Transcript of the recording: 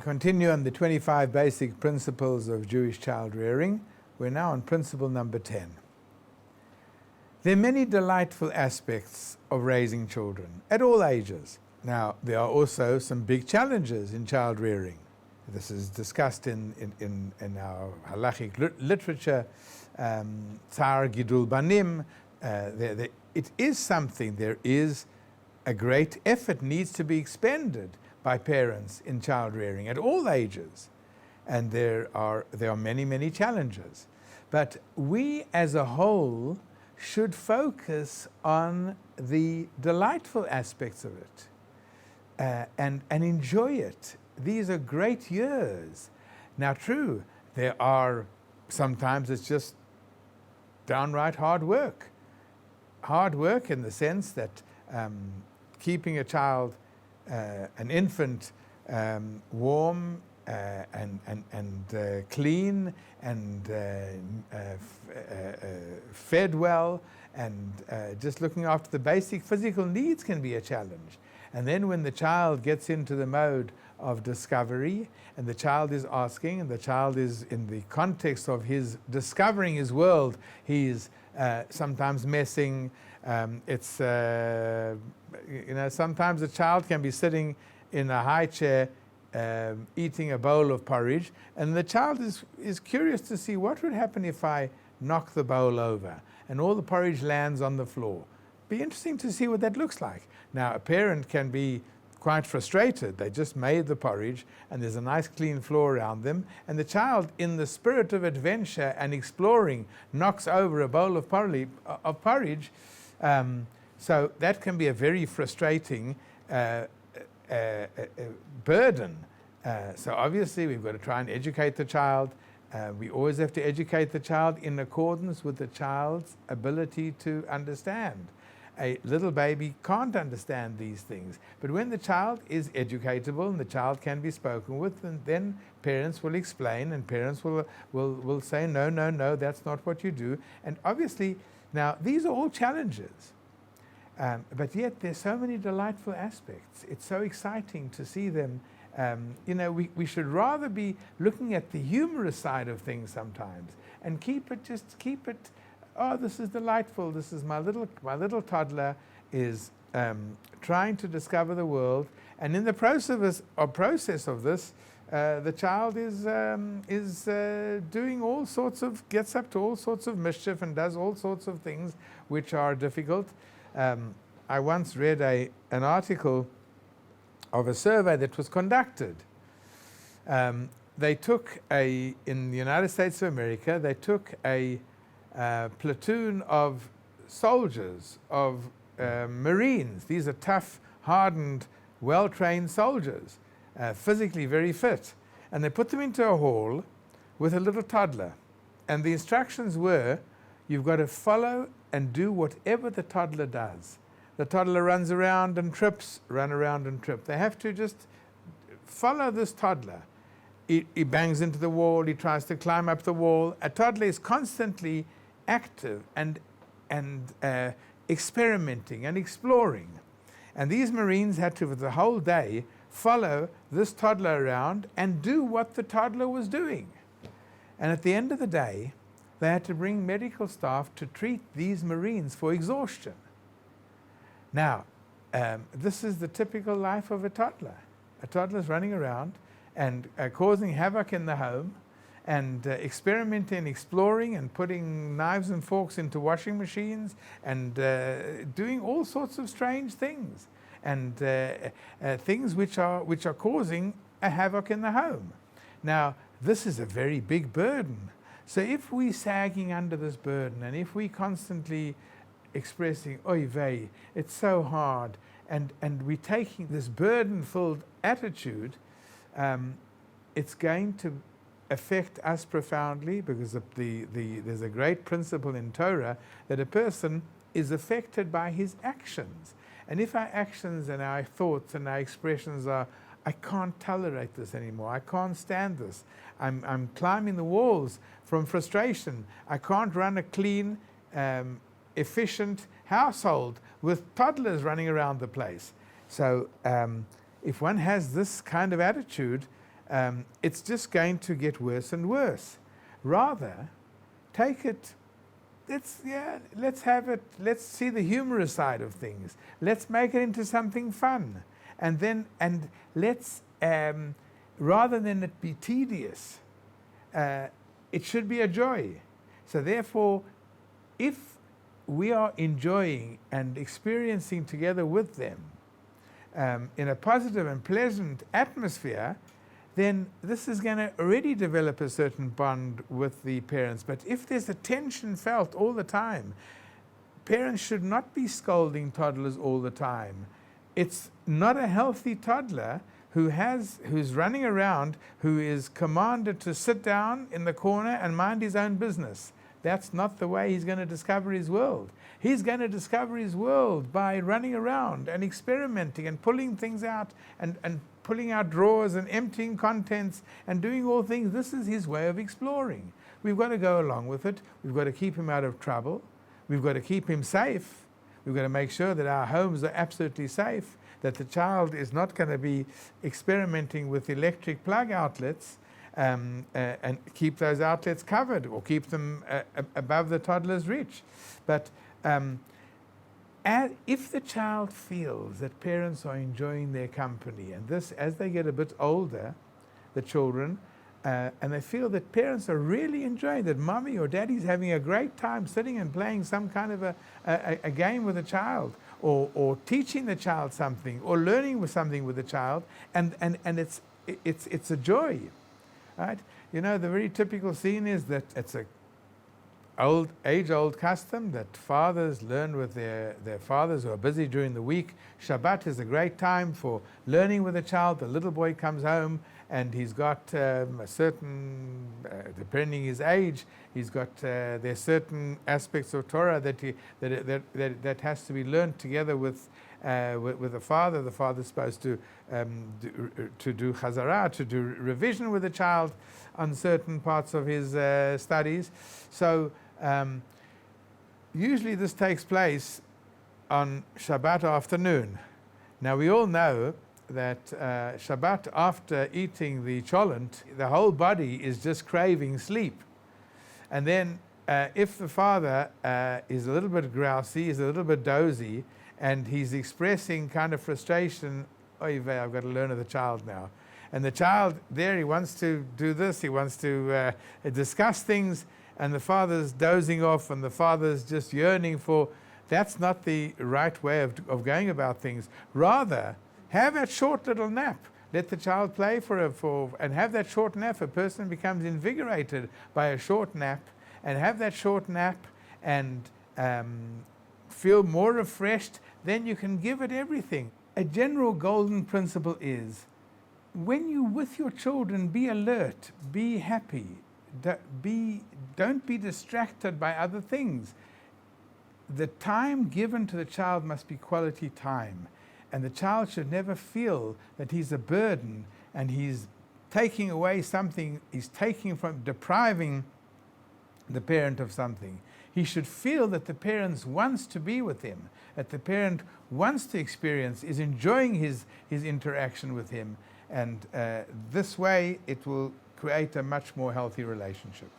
continue on the 25 basic principles of Jewish child rearing. We're now on principle number 10. There are many delightful aspects of raising children at all ages. Now, there are also some big challenges in child rearing. This is discussed in our halachic literature, Tzar Gidul Banim. It is something, there is a great effort needs to be expended by parents in child rearing at all ages. And there are many, many challenges. But we as a whole should focus on the delightful aspects of it and enjoy it. These are great years. Now, true, there are sometimes it's just downright hard work. Hard work in the sense that keeping a child, an infant, warm and clean and fed well and just looking after the basic physical needs can be a challenge. And then when the child gets into the mode of discovery and the child is asking and the child is in the context of his discovering his world, he's sometimes messing. Sometimes a child can be sitting in a high chair eating a bowl of porridge, and the child is curious to see what would happen if I knock the bowl over and all the porridge lands on the floor. Be interesting to see what that looks like. Now, a parent can be quite frustrated. They just made the porridge and there's a nice clean floor around them, and the child, in the spirit of adventure and exploring, knocks over a bowl of porridge. So that can be a very frustrating burden. So obviously we've got to try and educate the child. We always have to educate the child in accordance with the child's ability to understand. A little baby can't understand these things. But when the child is educatable and the child can be spoken with, then parents will explain and parents will say, no, that's not what you do. And obviously, now these are all challenges. But yet there's so many delightful aspects. It's so exciting to see them. We should rather be looking at the humorous side of things sometimes and keep it, oh, this is delightful. This is my little toddler is trying to discover the world, and in the process of this, the child is doing all sorts of, gets up to all sorts of mischief and does all sorts of things which are difficult. I once read an article of a survey that was conducted. They took in the United States of America, they took a platoon of soldiers, of Marines. These are tough, hardened, well-trained soldiers, physically very fit. And they put them into a hall with a little toddler. And the instructions were, you've got to follow and do whatever the toddler does. The toddler runs around and trips, run around and trip. They have to just follow this toddler. He bangs into the wall, he tries to climb up the wall. A toddler is constantly active and experimenting and exploring. And these Marines had to, for the whole day, follow this toddler around and do what the toddler was doing. And at the end of the day, they had to bring medical staff to treat these Marines for exhaustion. Now, this is the typical life of a toddler. A toddler's running around and causing havoc in the home and experimenting, exploring, and putting knives and forks into washing machines and doing all sorts of strange things and things which are causing a havoc in the home. Now, this is a very big burden. So if we're sagging under this burden and if we constantly expressing, oy vey, it's so hard, and we're taking this burden-filled attitude, it's going to affect us profoundly, because there's a great principle in Torah that a person is affected by his actions. And if our actions and our thoughts and our expressions are, I can't tolerate this anymore, I can't stand this, I'm climbing the walls from frustration, I can't run a clean, efficient household with toddlers running around the place. So if one has this kind of attitude, it's just going to get worse and worse. Rather, take it, let's have it, let's see the humorous side of things. Let's make it into something fun. And let's, rather than it be tedious, it should be a joy. So therefore, if we are enjoying and experiencing together with them in a positive and pleasant atmosphere, then this is going to already develop a certain bond with the parents. But if there's a tension felt all the time, parents should not be scolding toddlers all the time. It's not a healthy toddler who's running around, who is commanded to sit down in the corner and mind his own business. That's not the way he's going to discover his world. He's going to discover his world by running around and experimenting and pulling things out and pulling out drawers and emptying contents and doing all things. This is his way of exploring. We've got to go along with it. We've got to keep him out of trouble. We've got to keep him safe. We've got to make sure that our homes are absolutely safe, that the child is not going to be experimenting with electric plug outlets, and keep those outlets covered or keep them above the toddler's reach. But if the child feels that parents are enjoying their company, and this, as they get a bit older, the children, and they feel that parents are really enjoying, that mommy or daddy's having a great time sitting and playing some kind of a game with a child, or teaching the child something, or learning with something with the child, and it's a joy. Right? You know, the very typical scene is that it's a age-old custom that fathers learn with their fathers who are busy during the week. Shabbat is a great time for learning with a child. The little boy comes home and he's got a certain, depending his age, he's got there's certain aspects of Torah that has to be learned together with the father. The father's supposed to do chazarah, to do revision with the child on certain parts of his studies. So usually this takes place on Shabbat afternoon. Now we all know that Shabbat, after eating the cholent, the whole body is just craving sleep. And then if the father is a little bit grousy, is a little bit dozy, and he's expressing kind of frustration, oy vey, I've got to learn of the child now. And the child there, he wants to do this, he wants to discuss things, and the father's dozing off, and the father's just yearning for, that's not the right way of going about things. Rather, have that short little nap. Let the child play and have that short nap. A person becomes invigorated by a short nap, and have that short nap and feel more refreshed, then you can give it everything. A general golden principle is, when you with your children, be alert, be happy, don't be distracted by other things. The time given to the child must be quality time, and the child should never feel that he's a burden and he's taking away something, he's depriving the parent of something. He should feel that the parent wants to be with him, that the parent wants to experience, is enjoying his interaction with him, and this way it will create a much more healthy relationship.